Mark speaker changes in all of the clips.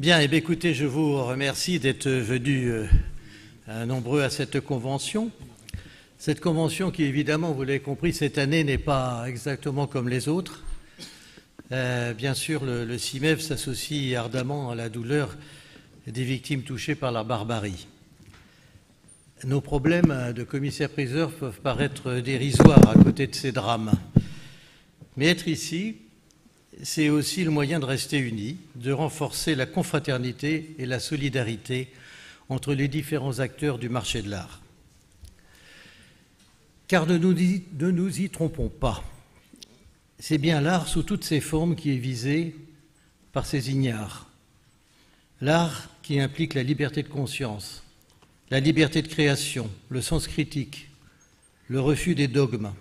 Speaker 1: Bien, eh bien, écoutez, je vous remercie d'être venus nombreux à cette convention. Cette convention qui, évidemment, vous l'avez compris, cette année n'est pas exactement comme les autres. Bien sûr, le CIMEV s'associe ardemment à la douleur des victimes touchées par la barbarie. Nos problèmes de commissaires-priseurs peuvent paraître dérisoires à côté de ces drames. Mais être ici, c'est aussi le moyen de rester unis, de renforcer la confraternité et la solidarité entre les différents acteurs du marché de l'art. Car ne nous y trompons pas, c'est bien l'art sous toutes ses formes qui est visé par ces ignares. L'art qui implique la liberté de conscience, la liberté de création, le sens critique, le refus des dogmes.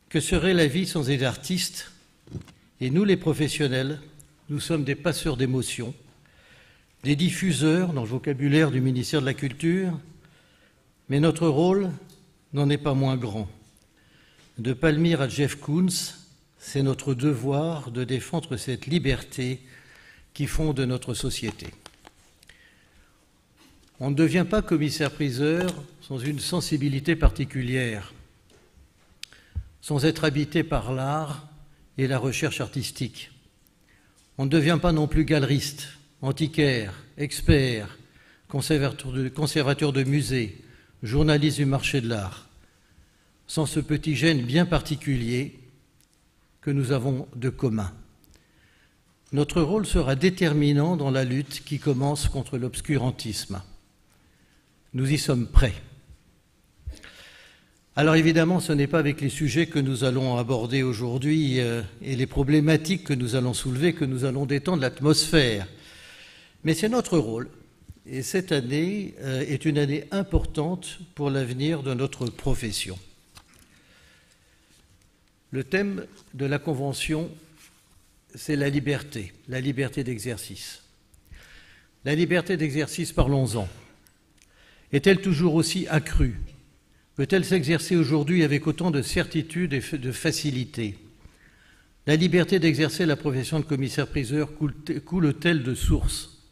Speaker 1: Que serait la vie sans des artistes ? Et nous, les professionnels, nous sommes des passeurs d'émotions, des diffuseurs dans le vocabulaire du ministère de la Culture, mais notre rôle n'en est pas moins grand. De Palmyre à Jeff Koons, c'est notre devoir de défendre cette liberté qui fonde notre société. On ne devient pas commissaire-priseur sans une sensibilité particulière, sans être habité par l'art et la recherche artistique. On ne devient pas non plus galeriste, antiquaire, expert, conservateur de musée, journaliste du marché de l'art, sans ce petit gène bien particulier que nous avons de commun. Notre rôle sera déterminant dans la lutte qui commence contre l'obscurantisme. Nous y sommes prêts. Alors évidemment, ce n'est pas avec les sujets que nous allons aborder aujourd'hui et les problématiques que nous allons soulever que nous allons détendre l'atmosphère. Mais c'est notre rôle. Et cette année est une année importante pour l'avenir de notre profession. Le thème de la Convention, c'est la liberté d'exercice. La liberté d'exercice, parlons-en. Est-elle toujours aussi accrue ? Peut-elle s'exercer aujourd'hui avec autant de certitude et de facilité ? La liberté d'exercer la profession de commissaire-priseur coule-t-elle de source ?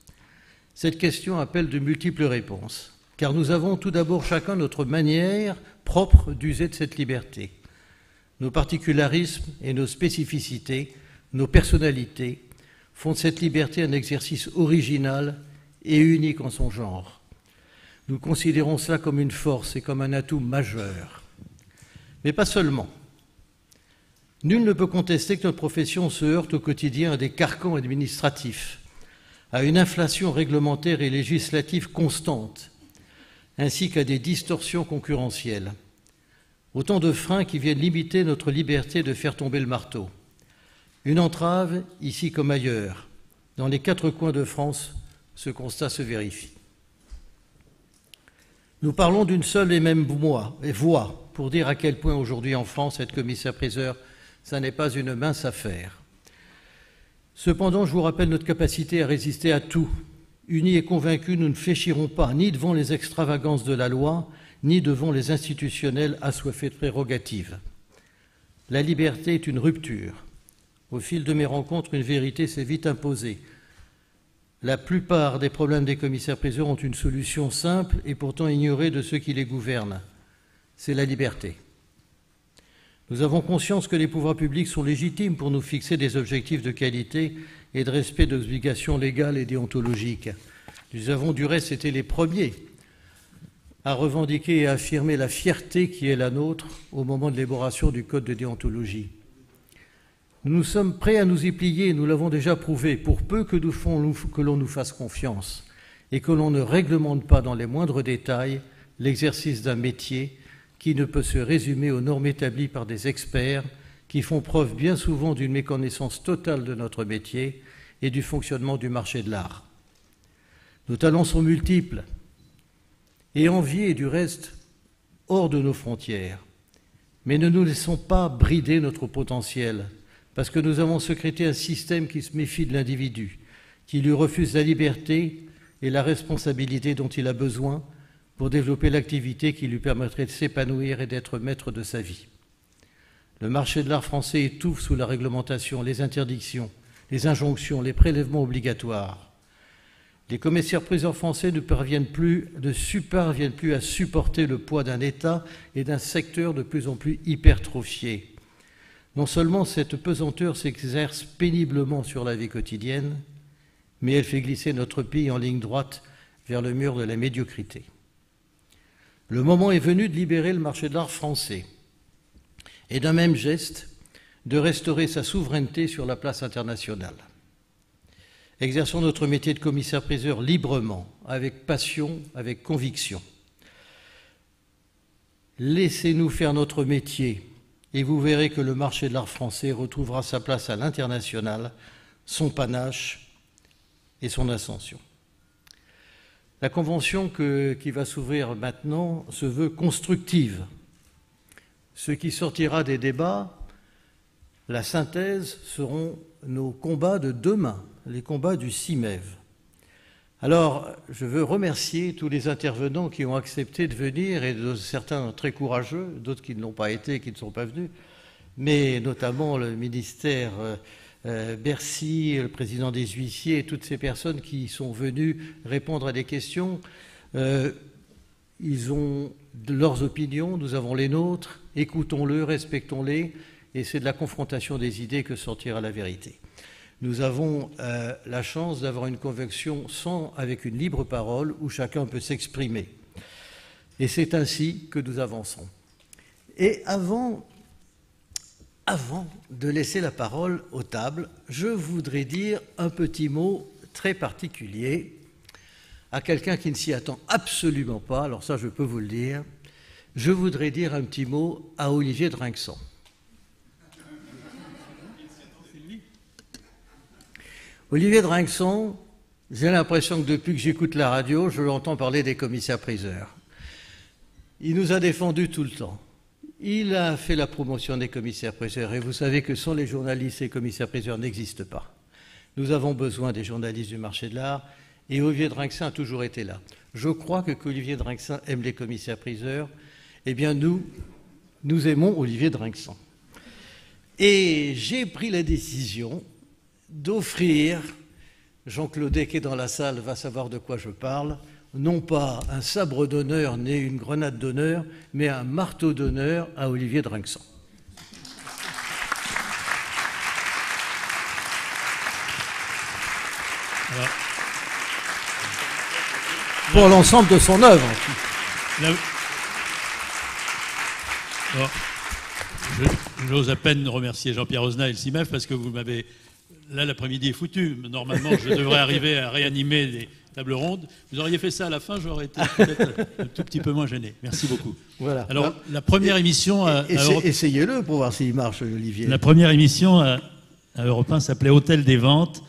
Speaker 1: Cette question appelle de multiples réponses, car nous avons tout d'abord chacun notre manière propre d'user de cette liberté. Nos particularismes et nos spécificités, nos personnalités font de cette liberté un exercice original et unique en son genre. Nous considérons cela comme une force et comme un atout majeur. Mais pas seulement. Nul ne peut contester que notre profession se heurte au quotidien à des carcans administratifs, à une inflation réglementaire et législative constante, ainsi qu'à des distorsions concurrentielles. Autant de freins qui viennent limiter notre liberté de faire tomber le marteau. Une entrave, ici comme ailleurs. Dans les 4 coins de France, ce constat se vérifie. Nous parlons d'une seule et même voix pour dire à quel point aujourd'hui en France, être commissaire-priseur, ça n'est pas une mince affaire. Cependant, je vous rappelle notre capacité à résister à tout. Unis et convaincus, nous ne fléchirons pas ni devant les extravagances de la loi, ni devant les institutionnels assoiffés de prérogatives. La liberté est une rupture. Au fil de mes rencontres, une vérité s'est vite imposée. La plupart des problèmes des commissaires-priseurs ont une solution simple et pourtant ignorée de ceux qui les gouvernent. C'est la liberté. Nous avons conscience que les pouvoirs publics sont légitimes pour nous fixer des objectifs de qualité et de respect des obligations légales et déontologiques. Nous avons du reste été les premiers à revendiquer et à affirmer la fierté qui est la nôtre au moment de l'élaboration du code de déontologie. Nous sommes prêts à nous y plier, nous l'avons déjà prouvé, pour peu que l'on nous fasse confiance et que l'on ne réglemente pas dans les moindres détails l'exercice d'un métier qui ne peut se résumer aux normes établies par des experts qui font preuve bien souvent d'une méconnaissance totale de notre métier et du fonctionnement du marché de l'art. Nos talents sont multiples et enviés du reste hors de nos frontières, mais ne nous laissons pas brider notre potentiel, parce que nous avons secrété un système qui se méfie de l'individu, qui lui refuse la liberté et la responsabilité dont il a besoin pour développer l'activité qui lui permettrait de s'épanouir et d'être maître de sa vie. Le marché de l'art français étouffe sous la réglementation, les interdictions, les injonctions, les prélèvements obligatoires. Les commissaires-priseurs français ne parviennent plus à supporter le poids d'un État et d'un secteur de plus en plus hypertrophié. Non seulement cette pesanteur s'exerce péniblement sur la vie quotidienne, mais elle fait glisser notre pays en ligne droite vers le mur de la médiocrité. Le moment est venu de libérer le marché de l'art français et d'un même geste de restaurer sa souveraineté sur la place internationale. Exerçons notre métier de commissaire-priseur librement, avec passion, avec conviction. Laissez-nous faire notre métier et vous verrez que le marché de l'art français retrouvera sa place à l'international, son panache et son ascension. La convention qui va s'ouvrir maintenant se veut constructive. Ce qui sortira des débats, la synthèse, seront nos combats de demain, les combats du 6 mai. Alors, je veux remercier tous les intervenants qui ont accepté de venir, et certains très courageux, d'autres qui ne l'ont pas été, qui ne sont pas venus, mais notamment le ministère Bercy, le président des huissiers, et toutes ces personnes qui sont venues répondre à des questions. Ils ont leurs opinions, nous avons les nôtres, écoutons-le, respectons-les, et c'est de la confrontation des idées que sortira la vérité. Nous avons la chance d'avoir une convention avec une libre parole où chacun peut s'exprimer. Et c'est ainsi que nous avançons. Et avant de laisser la parole aux tables, je voudrais dire un petit mot très particulier à quelqu'un qui ne s'y attend absolument pas. Alors ça, je peux vous le dire. Je voudrais dire un petit mot à Olivier Drinxan. Olivier Drinxan, j'ai l'impression que depuis que j'écoute la radio, je l'entends parler des commissaires-priseurs. Il nous a défendus tout le temps. Il a fait la promotion des commissaires-priseurs et vous savez que sans les journalistes, les commissaires-priseurs n'existent pas. Nous avons besoin des journalistes du marché de l'art et Olivier Drinxan a toujours été là. Je crois qu'Olivier Drinxan aime les commissaires-priseurs. Eh bien, nous aimons Olivier Drinxan. Et j'ai pris la décision d'offrir, Jean-Claude qui est dans la salle va savoir de quoi je parle, non pas un sabre d'honneur ni une grenade d'honneur, mais un marteau d'honneur à Olivier Drinxan.
Speaker 2: Alors,
Speaker 1: pour l'ensemble de son œuvre.
Speaker 2: J'ose à peine remercier Jean-Pierre Ozna et le CIMEF parce que vous m'avez... Là, l'après-midi est foutu. Normalement, je devrais arriver à réanimer des tables rondes. Vous auriez fait ça à la fin, j'aurais été peut-être un tout petit peu moins gêné. Merci beaucoup.
Speaker 1: Voilà.
Speaker 2: Alors, la première émission...
Speaker 1: Essayez-le pour voir s'il marche, Olivier.
Speaker 2: La première émission à Europe 1 s'appelait Hôtel des Ventes.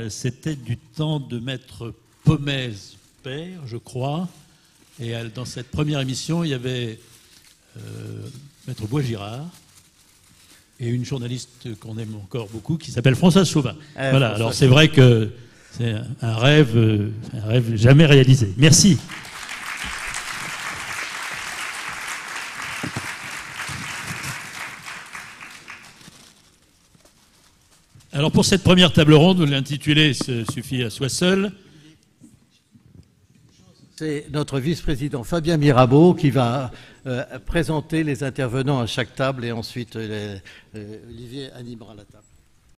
Speaker 2: C'était du temps de Maître Pomez père, je crois. Et dans cette première émission, il y avait Maître Bois-Girard et une journaliste qu'on aime encore beaucoup qui s'appelle Françoise Chauvin. Voilà, alors c'est vrai que c'est un rêve jamais réalisé. Merci. Alors pour cette première table ronde, l'intitulé suffit à soi seul.
Speaker 1: C'est notre vice-président Fabien Mirabeau qui va présenter les intervenants à chaque table et ensuite Olivier animera la table.